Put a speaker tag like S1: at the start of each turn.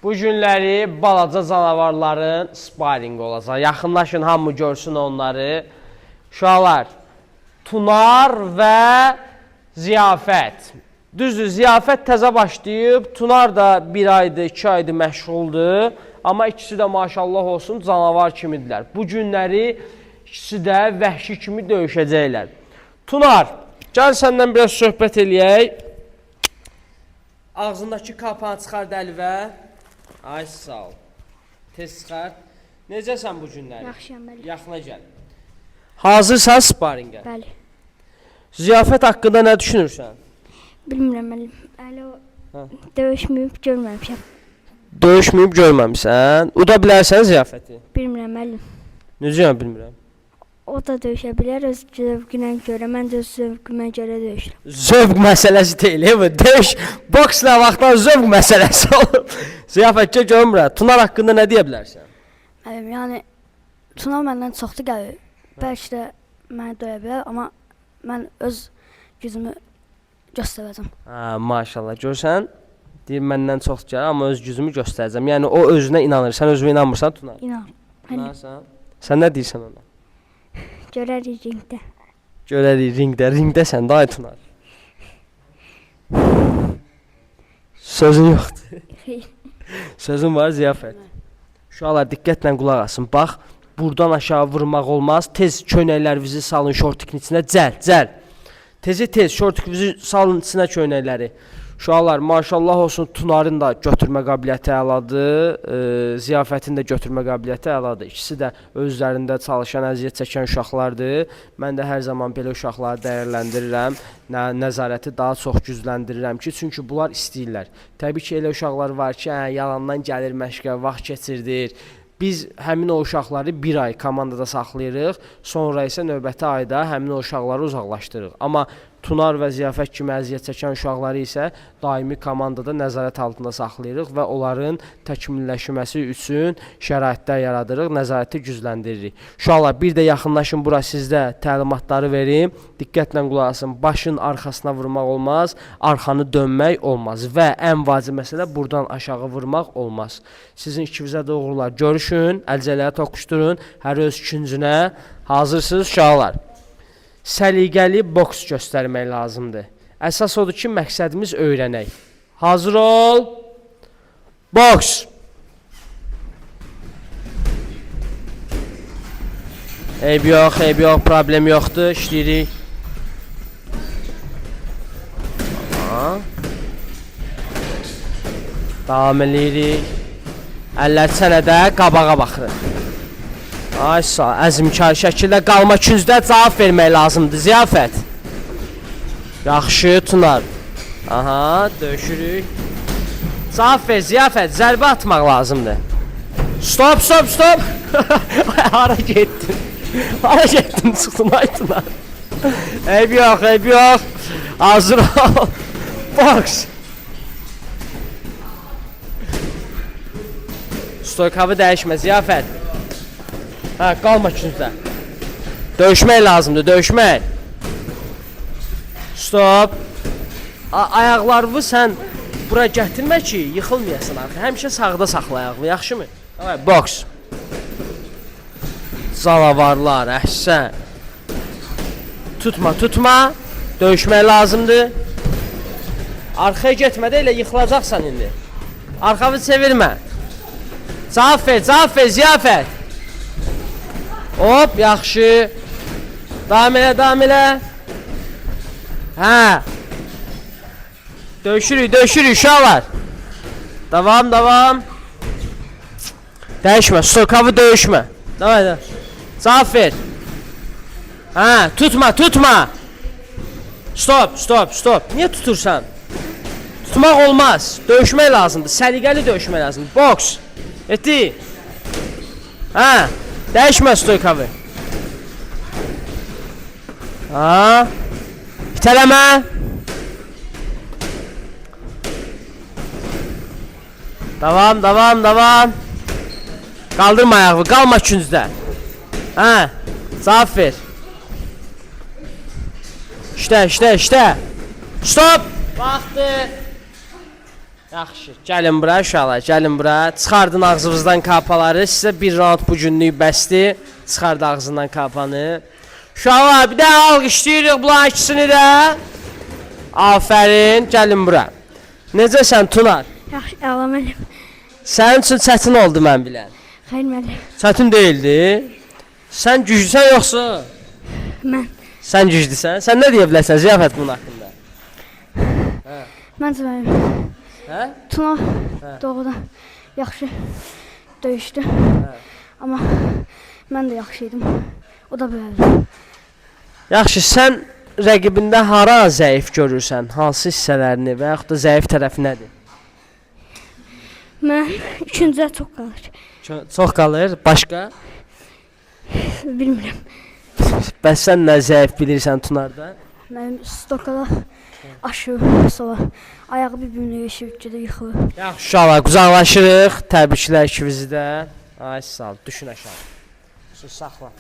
S1: Bu günləri balaca canavarların sparingi olacaq. Yaxınlaşın, hamı görsün onları. Uşaqlar, Tunar və Ziyafət. Düzdür, Ziyafət təzə başlayıb. Tunar da 1 aydır, 2 aydır məşğuldur. Amma ikisi də maşallah olsun canavar kimidirlər. Bu günləri ikisi də vəhşi kimi döyüşəcəklər. Tunar, gəl səndən biraz söhbət eləyək. Ağzındakı qapanı çıxar dəlvə. Ay sağ ol. Tez çıxar. Necəsən bu günləri?
S2: Yaxşıyam, bəli.
S1: Yaxına gəl. Hazırsan sparingə?
S2: Bəli.
S1: Ziyafət haqqında nə düşünürsən?
S2: Bilmirəm, müəllim. Hələ o döyüşməyib, görməmişəm.
S1: Döyüşməyib görməmisən. Uda bilərsən Ziyafəti?
S2: Bilmirəm, müəllim.
S1: Necə bilmirəm?
S2: O da döyüşə bilər, öz zövqünə görə. Mən də öz zövqümə görə döyüşürəm.
S1: Zövq məsələsi deyil, bu döyüş boksla vaxtdan zövq məsələsi olur. Ziyafətcə görmürəm. Tunar haqqında nə deyə bilərsən?
S2: Müəllim, yəni Tunar məndən çoxdur gəlir. Bəlkə də məni döyə bilər, amma mən öz gücümü göstərəcəm.
S1: Hə, maşallah. Görsən, deyir məndən çox gəlir, amma öz gücümü göstərəcəm. Yəni o özünə inanır. Sən özünə inanmırsan, Tunar?
S2: İnan.
S1: İnanırsan? Sən nə deyirsən ona?
S2: Görərik ringdə.
S1: Görərik ringdə. Ringdəsən də ay Tunar. Sözün yoxdur. Sözün var Ziyafət. Uşaqlar diqqətlə qulaq asın. Bax, buradan aşağı vurmaq olmaz. Tez köynəklərinizi salın şortikin içinə. Cəl. Tez şortikizi salın içinə köynəkləri. Uşaqlar, maşallah olsun, Tunarın da götürmə qabiliyyəti əladır, Ziyafətin də götürmə qabiliyyəti əladır. İkisi də özlərində çalışan, əziyyət çəkən uşaqlardır. Mən də hər zaman belə uşaqları dəyərləndirirəm, nəzarəti daha çox gücləndirirəm ki, çünki bunlar istəyirlər. Təbii ki, elə uşaqlar var ki, yalandan gəlir məşqə, vaxt keçirdir. Biz həmin o uşaqları 1 ay komandada saxlayırıq, sonra isə növbəti ayda həmin o uşaqları uzaqlaşdırırıq. Amma Tunar və Ziyafət kimi əziyyət çəkən uşaqları isə daimi komandada nəzarət altında saxlayırıq və onların təkmilləşməsi üçün şəraitlər yaradırıq, nəzarəti gücləndiririk. Uşaqlar, bir də yaxınlaşın bura sizdə təlimatları verim. Diqqətlə qulaq asın, başın arxasına vurmaq olmaz, arxanı dönmək olmaz və ən vacib məsələ buradan aşağı vurmaq olmaz. Sizin ikinizə də uğurlar. Görüşün, əlcələri toqquşdurun, hər öz ikincünə. Hazırsınız uşaqlar? Səliqəli boks göstərmək lazımdır. Əsas odur ki, məqsədimiz öyrənək. Hazır ol. Boks. Eyb yox, problem yoxdur. İşləyirik. Davam eləyirik. Əllər çənədə, qabağa baxırıq. Ay sağ, əzmkar şəkildə qalma küncdə cavab vermək lazımdır, Ziyafət. Yaxşı, Tunar. Aha, döyüşürük. Cavab ver, Ziyafət, zərbə atmaq lazımdır. Stop. Hara getdin? Hara getdin, çıxdın, ay Tunar. Eyb yox. Hazır ol. Boks. Stoykavı dəyişmə, Ziyafət. Hə, qalma küncdə. Döyüşmək lazımdır, döyüşmək. Stop. Ayaqlarını sən bura gətirmə ki, yıxılmayasın arxa. Həmişə sağda saxla ayaqını, yaxşımı? Boks. Canavarlar, əhsən. Tutma. Döyüşmək lazımdır. Arxaya getmədə elə yıxılacaqsan indi. Arxavı çevirmə. Cavab ver, Ziyafət. Hop, yaxşı. Davam elə. Hə. Döyüşürük, uşaqlar. Davam. Dəyişmə, stoykavı döyüşmə. Davay. Cavab ver. Hə, tutma. Stop. Niyə tutursan? Tutmaq olmaz. Döyüşmək lazımdır. Səliqəli döyüşmək lazımdır. Boks. Etdi. Hə. Dəyişmə stoykavı. Ha. İtələmə. Davam. Qaldırma ayağı, qalma küncdə. Hə. Cavab ver. İşdə. Stop. Vaxtı. Yaxşı, gəlin bura uşaqlar, gəlin bura. Çıxardın ağzınızdan kapaları. Sizə bir round bu günlük bəsdir. Çıxard ağzından kapanı. Uşaqlar, bir də alqışlayırıq bunların ikisini də. Afərin, gəlin bura. Necəsən Tunar?
S2: Yaxşı, əla müəllim.
S1: Sənin üçün çətin oldu mən bilən.
S2: Xeyr müəllim.
S1: Çətin deyildi. Sən güclüsən yoxsa?
S2: Mən.
S1: Sən güclüsən. Sən nə deyə bilərsən Ziyafət bunun haqqında?
S2: Məncə müəllim.
S1: Hə?
S2: Tuna doğrudan yaxşı döyüşdü. Amma mən də yaxşı idim. O da böyüdü.
S1: Yaxşı, sən rəqibində hara zəif görürsən? Hansı hissələrini və yaxud da zəif tərəfi nədir?
S2: Mən ikinciyə çox qalır.
S1: Çox qalır. Başqa?
S2: Bilmirəm.
S1: Bəs sən nə zəif bilirsən Tunarda?
S2: Mənim stokada aşağı, sola. Ayağı bir-birinə yeşib gedə yıxılır.
S1: Yaxşı, uşaqlar, qucaqlaşırıq. Təbriklər ikinizi də. Ay sağ ol. Düşün aşağı. Sus, saxla.